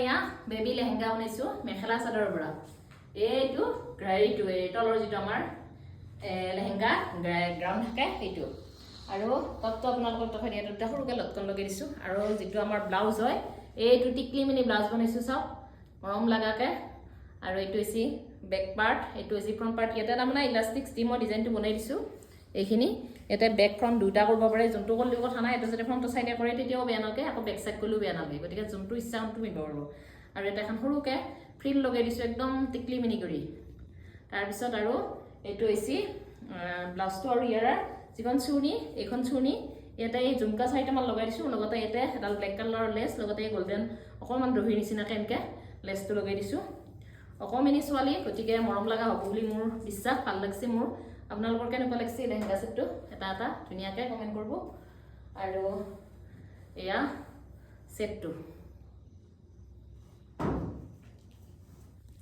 yeah baby lehenga বনাইছো মেখেলা চাদৰৰ পৰা এইটো গ্ৰাইটো এই তলৰ যিটো আমাৰ লেহেঙ্গা গ্ৰাউণ্ড থাকে সেইটো আৰু তপটো আপোনালোকক তফাই দিয়া দুটা সৰুকৈ লটকন লগাই দিছো আৰু যিটো আমাৰ ব্লাউজ হয় এইটো টিকলি মিনি ব্লাউজ বনাইছো চাওক মৰম লাগাকে আৰু এইটো হৈছে বেক পাৰ্ট এইটো হৈছে ফ্ৰণ্ট পাৰ্ট ইয়াতে তাৰমানে ইলাষ্টিক ষ্টিমৰ ডিজাইনটো বনাই দিছো এইখিনি ইয়াতে বেক ফ্ৰণ্ট দুটা কৰিব পাৰে যোনটো কৰিলেও কথা নাই এটা যদি ফ্ৰণ্টৰ চাইডে কৰে তেতিয়াও বেয়া নালাগে আকৌ বেক চাইড কৰিলেও বেয়া নালাগে গতিকে যোনটো ইচ্ছা তুমি পিন্ধিব পাৰিব আৰু এটা এখন সৰুকৈ ফ্ৰিল লগাই দিছো একদম টিকলি মিনি কৰি তাৰপিছত আৰু এইটো হৈছে ব্লাউজটো আৰু ইয়াৰ যিখন চুৰ্ণি এইখন চুৰ্ণি ইয়াতে এই ঝুমকা চাৰিটামান লগাই দিছো লগতে ইয়াতে এডাল ব্লেক কালাৰৰ লেছ লগতে এই গল্ডেন অকণমান দহিৰ নিচিনাকৈ এনেকৈ লেছটো লগাই দিছো অকণমানি ছোৱালী গতিকে মৰম লগা হ'ব বুলি মোৰ বিশ্বাস ভাল লাগছে মোৰ আপোনালোকৰ কেনেকুৱা লাগিছে লেহেঙ্গা সেটটো এটা ধুনীয়াকৈ কমেণ্ট কৰিব আৰু এয়া সেটটো